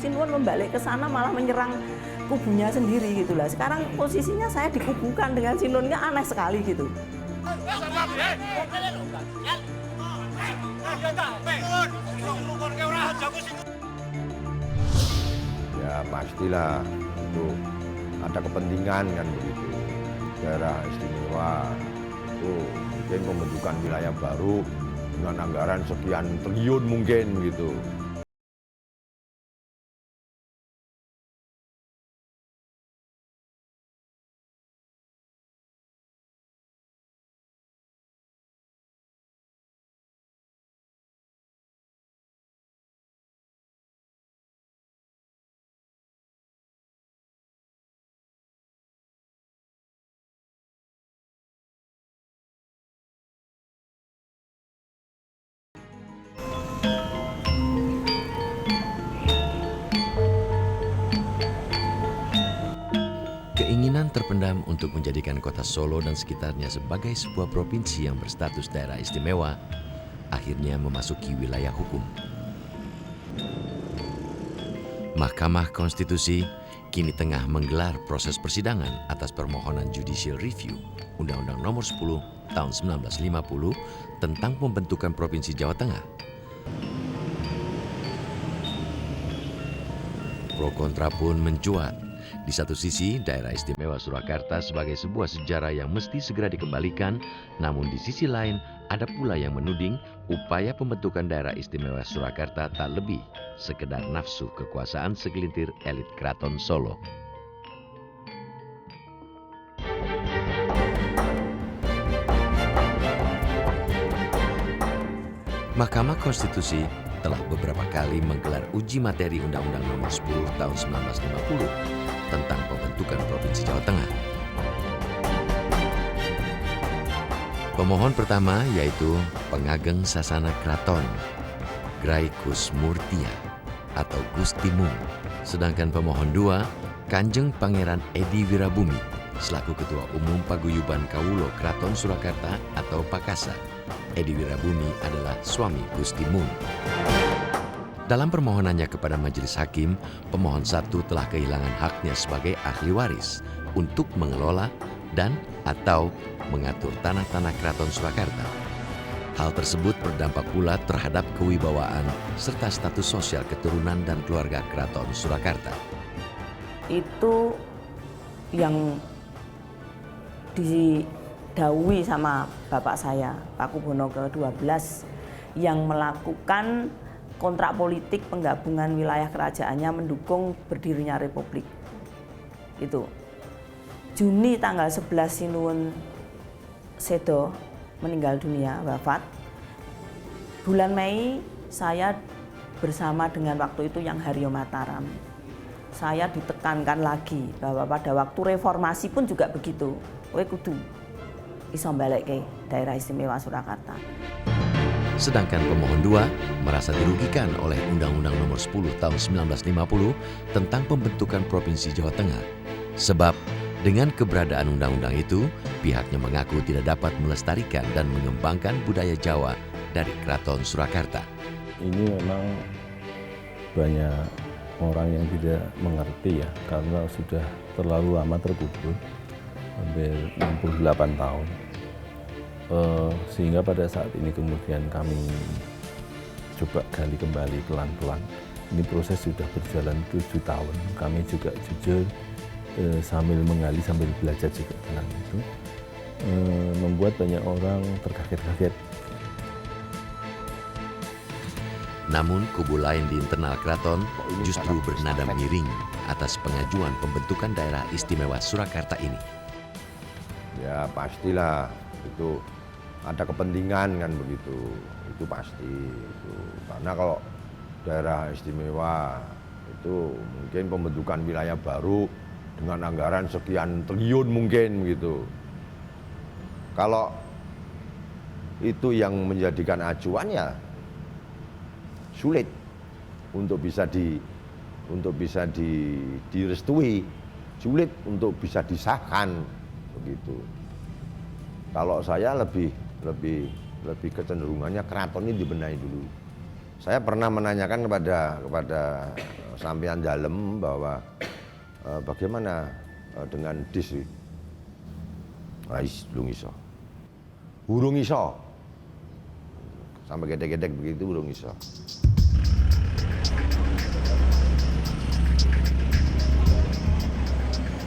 Sinuwun membalik ke sana malah menyerang kubunya sendiri gitu lah. Sekarang posisinya saya dikubukan dengan Sinuwun, aneh sekali gitu. Ya pastilah itu ada kepentingan kan begitu. Daerah istimewa itu mungkin pembentukan wilayah baru dengan anggaran sekian triliun mungkin gitu. Keinginan terpendam untuk menjadikan kota Solo dan sekitarnya sebagai sebuah provinsi yang berstatus daerah istimewa akhirnya memasuki wilayah hukum. Mahkamah Konstitusi kini tengah menggelar proses persidangan atas permohonan Judicial Review Undang-Undang Nomor 10 Tahun 1950 tentang pembentukan Provinsi Jawa Tengah. Pro kontra pun mencuat. Di satu sisi, daerah istimewa Surakarta sebagai sebuah sejarah yang mesti segera dikembalikan, namun di sisi lain ada pula yang menuding upaya pembentukan daerah istimewa Surakarta tak lebih sekedar nafsu kekuasaan segelintir elit Keraton Solo. Mahkamah Konstitusi telah beberapa kali menggelar uji materi Undang-Undang Nomor 10 Tahun 1950 tentang pembentukan Provinsi Jawa Tengah. Pemohon pertama yaitu Pengageng Sasana Kraton, Graikus Murtia atau Gusti Mung. Sedangkan pemohon dua, Kanjeng Pangeran Edi Wirabumi selaku Ketua Umum Paguyuban Kawulo Kraton Surakarta atau Pakasa. Edi Wirabumi adalah suami Gusti Mung. Dalam permohonannya kepada majelis hakim, pemohon satu telah kehilangan haknya sebagai ahli waris untuk mengelola dan atau mengatur tanah-tanah Keraton Surakarta. Hal tersebut berdampak pula terhadap kewibawaan serta status sosial keturunan dan keluarga Keraton Surakarta. Itu yang didhawuhi sama bapak saya, Pakubono ke-12, yang melakukan kontrak politik penggabungan wilayah kerajaannya mendukung berdirinya Republik. Itu. Juni tanggal 11 Sinuwun sedo meninggal dunia, wafat. Bulan Mei saya bersama dengan waktu itu yang Haryo Mataram. Saya ditekankan lagi bahwa pada waktu reformasi pun juga begitu. Kowe kudu iso mbalekke daerah istimewa Surakarta. Sedangkan pemohon dua merasa dirugikan oleh Undang-Undang Nomor 10 Tahun 1950 tentang pembentukan Provinsi Jawa Tengah. Sebab dengan keberadaan undang-undang itu, pihaknya mengaku tidak dapat melestarikan dan mengembangkan budaya Jawa dari Keraton Surakarta. Ini memang banyak orang yang tidak mengerti ya, karena sudah terlalu lama terkubur, hampir 68 tahun. Sehingga pada saat ini kemudian kami coba gali kembali pelan-pelan. Ini proses sudah berjalan 7 tahun. Kami juga jujur sambil menggali, sambil belajar juga tentang itu. Membuat banyak orang terkaget-kaget. Namun kubu lain di internal keraton justru bernada miring atas pengajuan pembentukan daerah istimewa Surakarta ini. Ya pastilah itu ada kepentingan kan begitu, itu pasti itu. Karena kalau daerah istimewa itu mungkin pembentukan wilayah baru dengan anggaran sekian triliun mungkin begitu. Kalau itu yang menjadikan acuan ya sulit untuk bisa direstui, sulit untuk bisa disahkan begitu. Kalau saya lebih kecenderungannya keraton ini dibenahi dulu Saya pernah menanyakan kepada sampean dalem bahwa bagaimana dengan DIS. Belum iso. Urung iso. Sampai gedek-gedek begitu urung iso.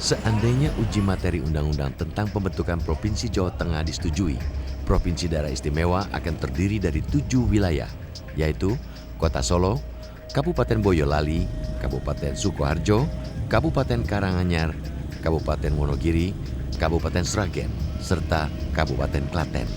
Seandainya uji materi undang-undang tentang pembentukan Provinsi Jawa Tengah disetujui, Provinsi Daerah Istimewa akan terdiri dari 7 wilayah, yaitu Kota Solo, Kabupaten Boyolali, Kabupaten Sukoharjo, Kabupaten Karanganyar, Kabupaten Wonogiri, Kabupaten Sragen, serta Kabupaten Klaten.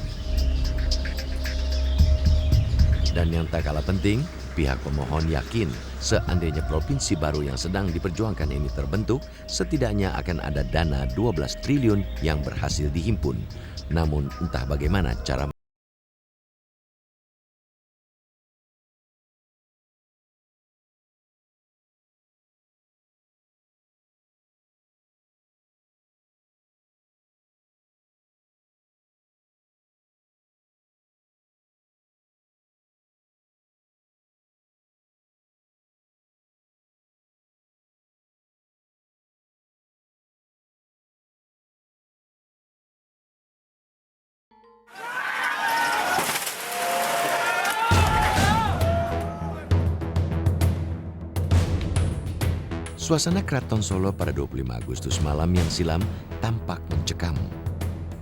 Dan yang tak kalah penting, pihak pemohon yakin seandainya provinsi baru yang sedang diperjuangkan ini terbentuk, setidaknya akan ada dana 12 triliun yang berhasil dihimpun. Namun entah bagaimana cara Suasana Keraton Solo pada 25 Agustus malam yang silam tampak mencekam.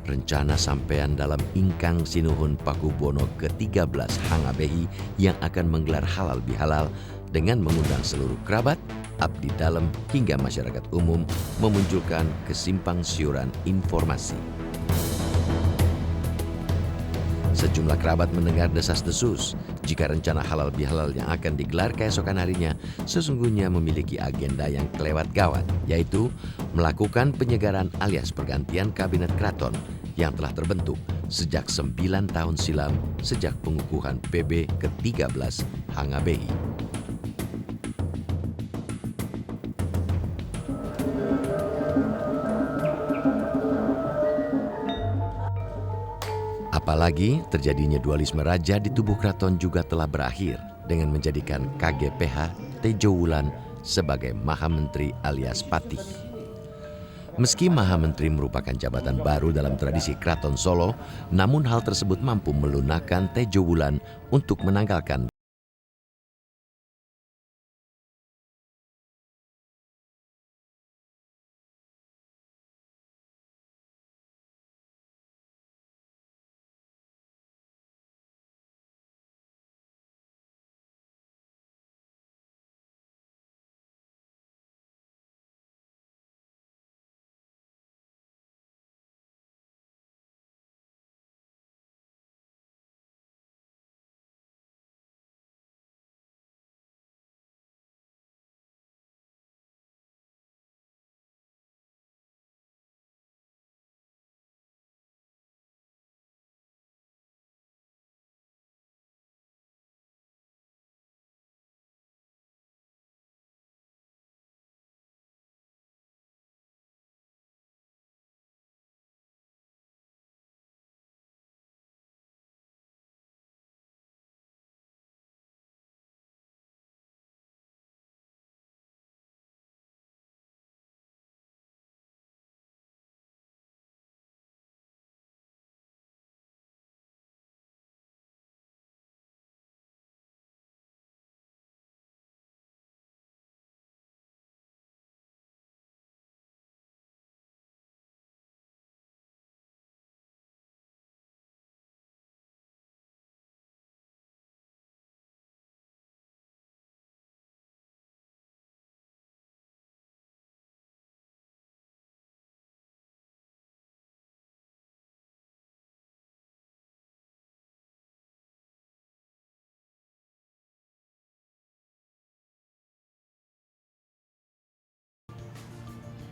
Rencana sampean dalam ingkang Sinuhun Pakubono ke-13 Hangabehi yang akan menggelar halal bihalal dengan mengundang seluruh kerabat, abdi dalam hingga masyarakat umum memunculkan kesimpang siuran informasi. Sejumlah kerabat mendengar desas-desus jika rencana halal bihalal yang akan digelar keesokan harinya sesungguhnya memiliki agenda yang kelewat gawat, yaitu melakukan penyegaran alias pergantian kabinet keraton yang telah terbentuk sejak 9 tahun silam sejak pengukuhan PB ke-13 Hangabehi. Apalagi terjadinya dualisme raja di tubuh keraton juga telah berakhir dengan menjadikan KGPH Tejo Wulan sebagai Maha Menteri alias Patih. Meski Maha Menteri merupakan jabatan baru dalam tradisi Keraton Solo, namun hal tersebut mampu melunakkan Tejo Wulan untuk menanggalkan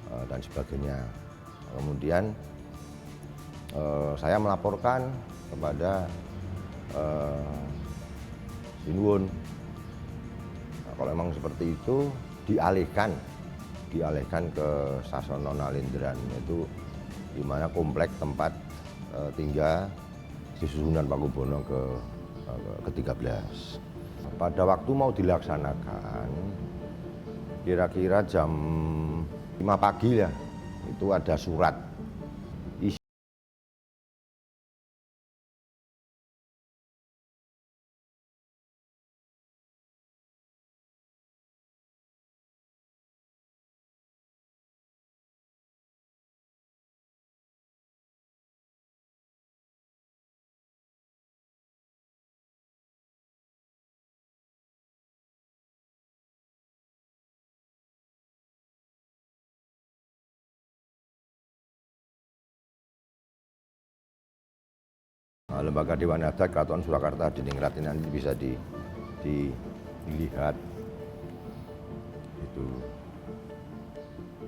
dan sebagainya. Kemudian saya melaporkan kepada Sinuhun. Nah, kalau memang seperti itu dialihkan ke Sasono Nalindran, itu di mana komplek tempat tinggal di Susunan Pakubono ke-13. pada waktu mau dilaksanakan, kira-kira jam 5 pagi ya, itu ada surat. Lembaga Dewan Adat Keraton Surakarta di Ningrat ini nanti bisa dilihat. Itu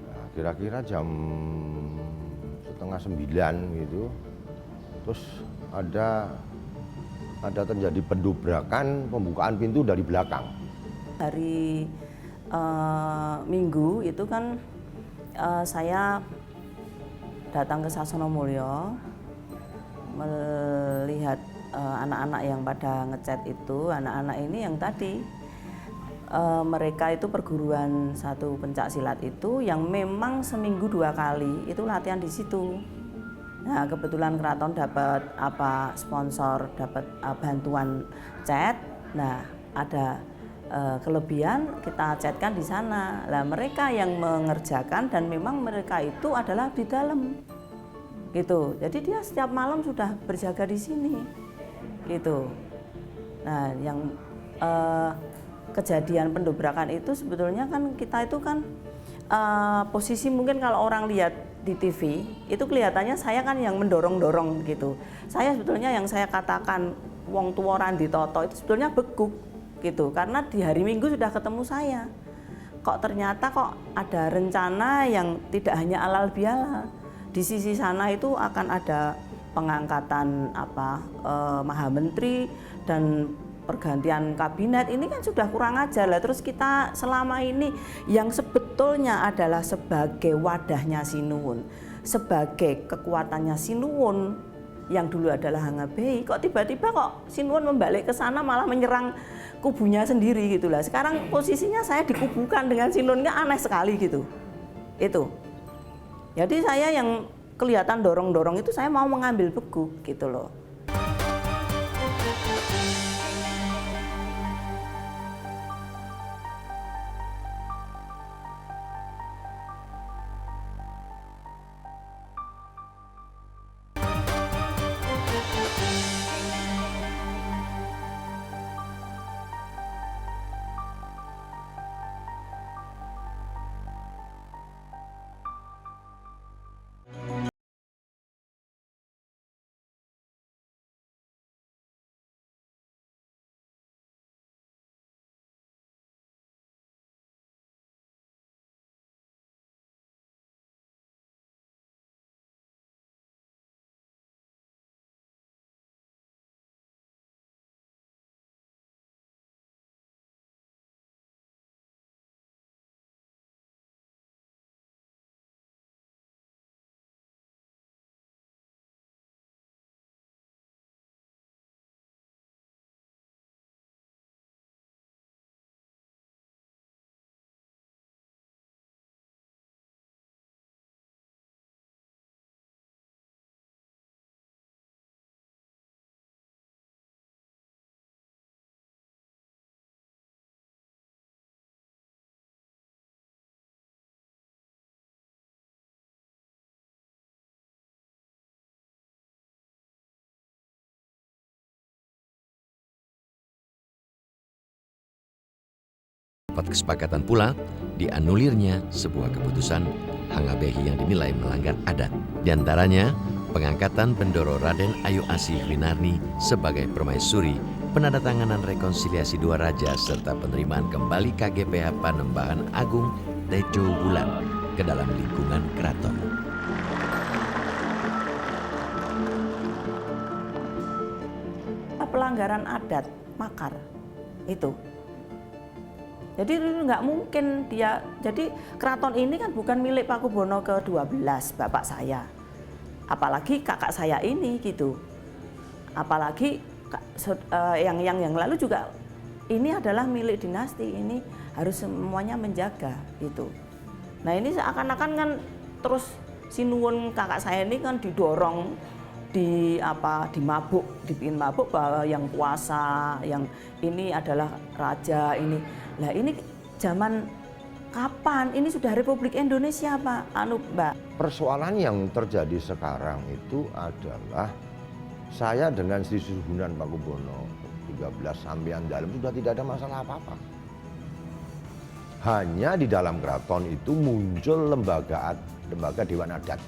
nah, kira-kira jam 8:30 gitu, terus ada terjadi pendobrakan, pembukaan pintu dari belakang. Hari Minggu itu kan saya datang ke Sasono Mulyo, melihat anak-anak yang pada ngecat itu. Anak-anak ini yang tadi mereka itu perguruan satu pencak silat itu yang memang seminggu 2 kali itu latihan di situ. Nah, kebetulan keraton dapat sponsor, dapat bantuan cat. Nah, ada kelebihan kita catkan di sana. Lah mereka yang mengerjakan dan memang mereka itu adalah di dalam. Gitu. Jadi dia setiap malam sudah berjaga di sini. Gitu. Nah, yang kejadian pendobrakan itu sebetulnya kan kita itu kan posisi mungkin kalau orang lihat di TV itu kelihatannya saya kan yang mendorong-dorong gitu. Saya sebetulnya yang saya katakan wong tua Randi Toto itu sebetulnya beguk gitu. Karena di hari Minggu sudah ketemu saya. Kok ternyata kok ada rencana yang tidak hanya alal biala. Di sisi sana itu akan ada pengangkatan Maha Menteri dan pergantian kabinet. Ini kan sudah kurang ajar lah. Terus kita selama ini yang sebetulnya adalah sebagai wadahnya Sinuwun, sebagai kekuatannya Sinuwun yang dulu adalah Hangabei, kok tiba-tiba kok Sinuwun membalik ke sana malah menyerang kubunya sendiri gitu lah. Sekarang posisinya saya dikubukan dengan Sinuwun, nggak aneh sekali gitu. Itu. Jadi saya yang kelihatan dorong-dorong itu saya mau mengambil beguk gitu loh. Dapat kesepakatan pula dianulirnya sebuah keputusan Hangabei yang dinilai melanggar adat. Di antaranya pengangkatan Bendoro Raden Ayu Asih Winarni sebagai permaisuri, penandatanganan rekonsiliasi dua raja serta penerimaan kembali KGPH Panembahan Agung Tejo Wulan ke dalam lingkungan keraton. Pelanggaran adat makar itu. Jadi nggak mungkin dia, jadi keraton ini kan bukan milik Pakubono ke-12, bapak saya. Apalagi kakak saya ini gitu. Apalagi yang lalu juga ini adalah milik dinasti, ini harus semuanya menjaga itu. Nah ini seakan-akan kan terus Sinuwun kakak saya ini kan didorong dibikin mabuk bahwa yang kuasa, yang ini adalah raja ini. Lah ini zaman kapan? Ini sudah Republik Indonesia Pak, Mbak. Persoalan yang terjadi sekarang itu adalah saya dengan Sri Suhunan Pakubono 13 sampean dalam sudah tidak ada masalah apa-apa. Hanya di dalam keraton itu muncul lembaga Dewan Adat.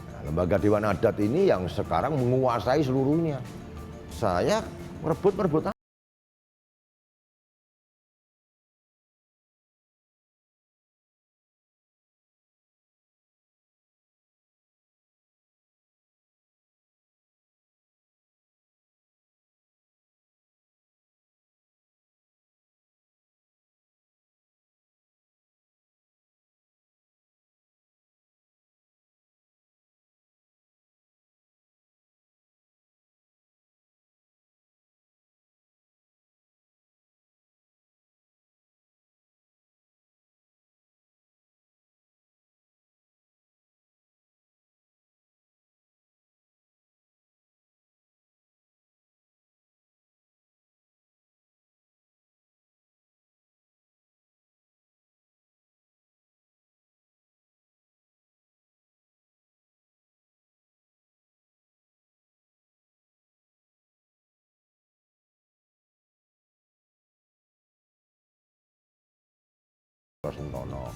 Nah, lembaga Dewan Adat ini yang sekarang menguasai seluruhnya. Saya merebut Sentono.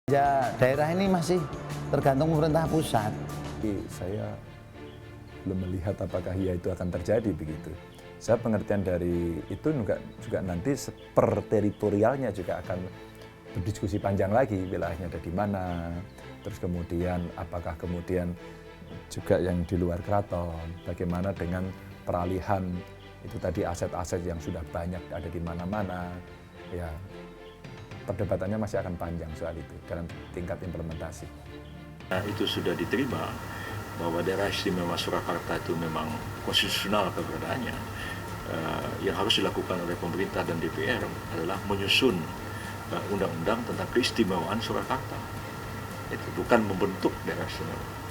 Ya, daerah ini masih tergantung pemerintah pusat. Saya belum melihat apakah ya itu akan terjadi begitu. Saya pengertian dari itu juga nanti per teritorialnya juga akan berdiskusi panjang lagi, wilayahnya ada di mana, terus kemudian apakah kemudian juga yang di luar keraton, bagaimana dengan peralihan itu tadi aset-aset yang sudah banyak ada di mana-mana, ya perdebatannya masih akan panjang soal itu dalam tingkat implementasi. Nah, itu sudah diterima bahwa daerah istimewa Surakarta itu memang konstitusional keberadaannya. Yang harus dilakukan oleh pemerintah dan DPR adalah menyusun undang-undang tentang keistimewaan Surakarta. Itu bukan membentuk daerah istimewa.